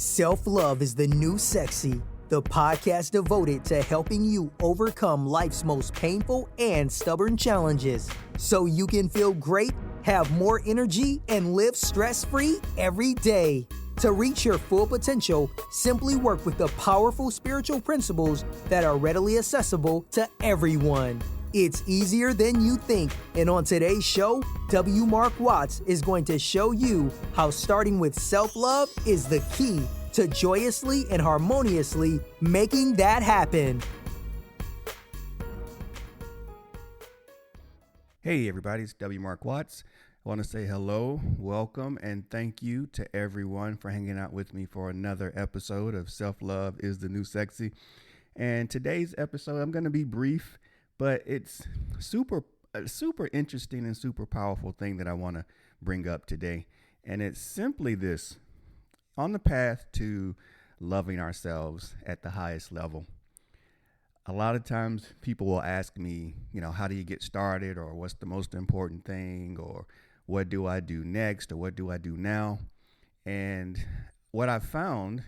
Self-Love is the New Sexy, the podcast devoted to helping you overcome life's most painful and stubborn challenges so you can feel great, have more energy, and live stress-free every day. To reach your full potential, simply work with the powerful spiritual principles that are readily accessible to everyone. It's easier than you think, and on today's show, W. Mark Watts is going to show you how starting with self-love is the key to joyously and harmoniously making that happen. Hey everybody, it's W. Mark Watts. I want to say hello, welcome, and thank you to everyone for hanging out with me for another episode of Self-Love is the New Sexy. And today's episode, I'm going to be brief, but it's super interesting and super powerful thing that I want to bring up today. And it's simply this: on the path to loving ourselves at the highest level. A lot of times people will ask me, how do you get started, or what's the most important thing, or what do I do next, or what do I do now? And what I've found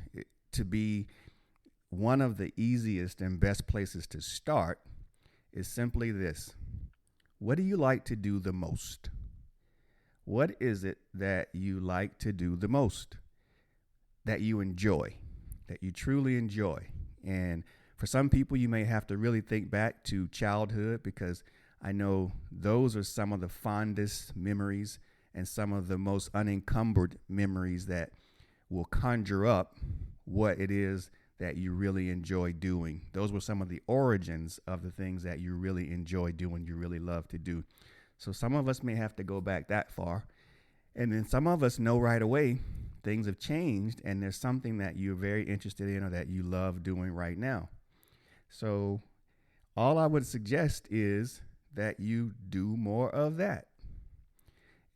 to be one of the easiest and best places to start is simply this: what do you like to do the most? What is it that you like to do the most, that you enjoy, that you truly enjoy? And for some people, you may have to really think back to childhood, because I know those are some of the fondest memories and some of the most unencumbered memories that will conjure up what it is that you really enjoy doing. Those were some of the origins of the things that you really enjoy doing, you really love to do. So some of us may have to go back that far. And then some of us know right away things have changed and there's something that you're very interested in or that you love doing right now. So all I would suggest is that you do more of that.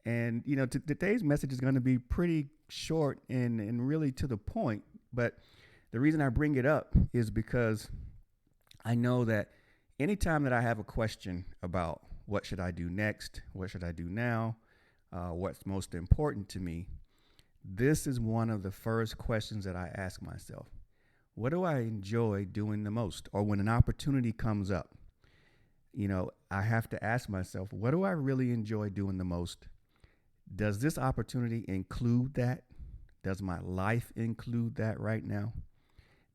And, today's message is going to be pretty short and really to the point. But the reason I bring it up is because I know that anytime that I have a question about what should I do next, what should I do now, what's most important to me, this is one of the first questions that I ask myself. What do I enjoy doing the most? Or when an opportunity comes up, I have to ask myself, what do I really enjoy doing the most? Does this opportunity include that? Does my life include that right now?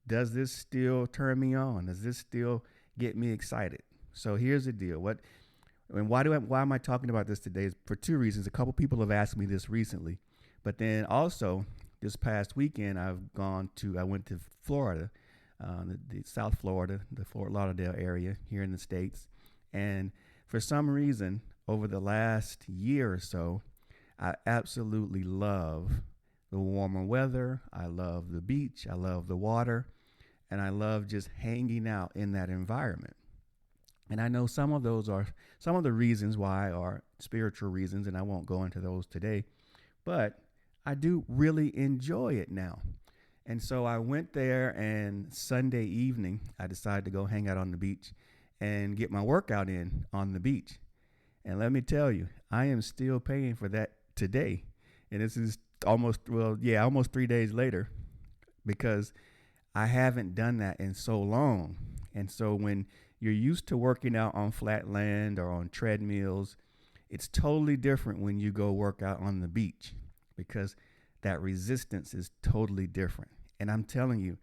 Does this still turn me on? Does this still get me excited? So here's the deal. Why am I talking about this today? Is for two reasons. A couple people have asked me this recently, but then also this past weekend I went to Florida, the South Florida, the Fort Lauderdale area here in the States. And for some reason, over the last year or so, I absolutely love the warmer weather. I love the beach. I love the water. And I love just hanging out in that environment. And I know some of the reasons why are spiritual reasons, and I won't go into those today. But I do really enjoy it now. And so I went there, and Sunday evening, I decided to go hang out on the beach and get my workout in on the beach. And let me tell you, I am still paying for that today. And this is almost 3 days later, because I haven't done that in so long. And so when you're used to working out on flat land or on treadmills, it's totally different when you go work out on the beach, because that resistance is totally different. And I'm telling you,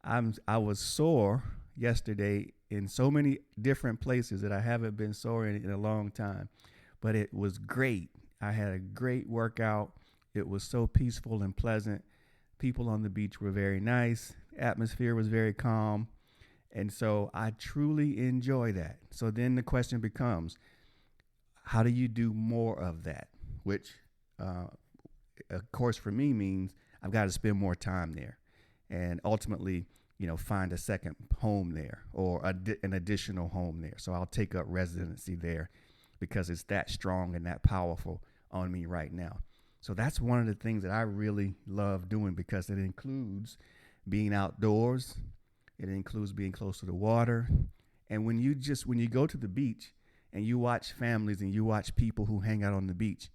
I was sore yesterday in so many different places that I haven't been sore in a long time, but it was great. I had a great workout. It was so peaceful and pleasant. People on the beach were very nice. Atmosphere was very calm. And so I truly enjoy that. So then the question becomes, how do you do more of that? Which, of course, for me means I've got to spend more time there and ultimately, find a second home there or an additional home there. So I'll take up residency there because it's that strong and that powerful on me right now. So that's one of the things that I really love doing, because it includes being outdoors. It includes being close to the water. And when you go to the beach and you watch families and you watch people who hang out on the beach,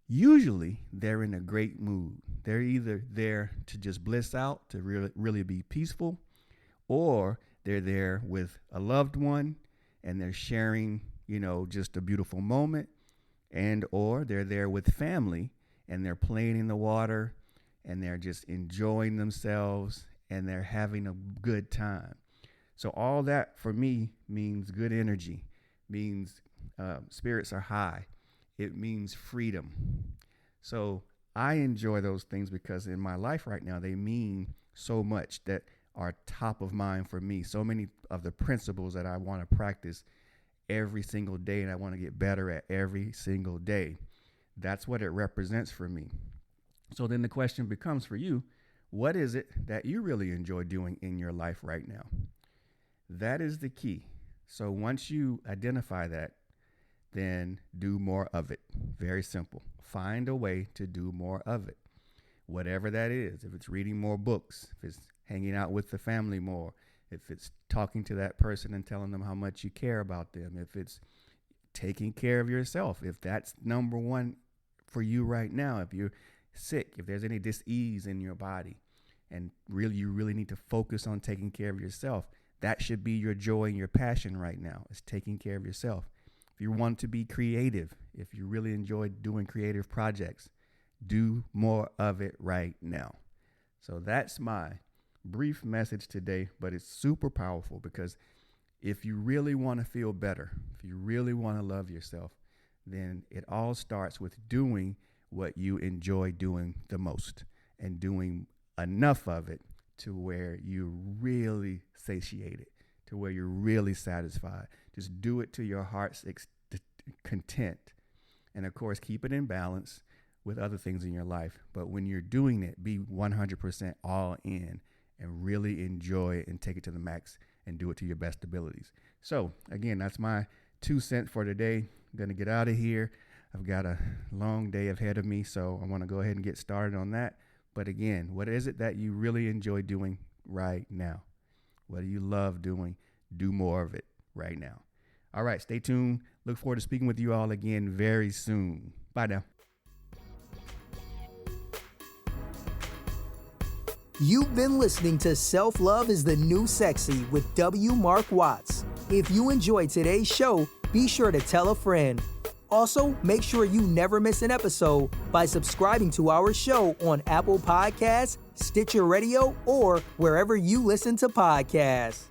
usually they're in a great mood. They're either there to just bliss out, to really be peaceful, or they're there with a loved one and they're sharing, just a beautiful moment, and or they're there with family and they're playing in the water and they're just enjoying themselves and they're having a good time. So all that for me means good energy, means spirits are high. It means freedom. So I enjoy those things because in my life right now, they mean so much that are top of mind for me. So many of the principles that I want to practice every single day and I want to get better at every single day. That's what it represents for me. So then the question becomes for you, what is it that you really enjoy doing in your life right now? That is the key. So once you identify that, then do more of it. Very simple. Find a way to do more of it. Whatever that is, if it's reading more books, if it's hanging out with the family more, if it's talking to that person and telling them how much you care about them, if it's taking care of yourself, if that's number one for you right now, if you're sick, if there's any dis-ease in your body, and you really need to focus on taking care of yourself, that should be your joy and your passion right now, is taking care of yourself. If you want to be creative, if you really enjoy doing creative projects, do more of it right now. So that's my brief message today, but it's super powerful because if you really want to feel better, if you really want to love yourself, then it all starts with doing what you enjoy doing the most and doing enough of it to where you're really satiated, to where you're really satisfied. Just do it to your heart's content. And of course, keep it in balance with other things in your life. But when you're doing it, be 100% all in and really enjoy it and take it to the max and do it to your best abilities. So again, that's my 2 cents for today. I'm going to get out of here. I've got a long day ahead of me, so I want to go ahead and get started on that. But again, what is it that you really enjoy doing right now? What do you love doing? Do more of it right now. All right, stay tuned. Look forward to speaking with you all again very soon. Bye now. You've been listening to Self-Love is the New Sexy with W. Mark Watts. If you enjoyed today's show, be sure to tell a friend. Also, make sure you never miss an episode by subscribing to our show on Apple Podcasts, Stitcher Radio, or wherever you listen to podcasts.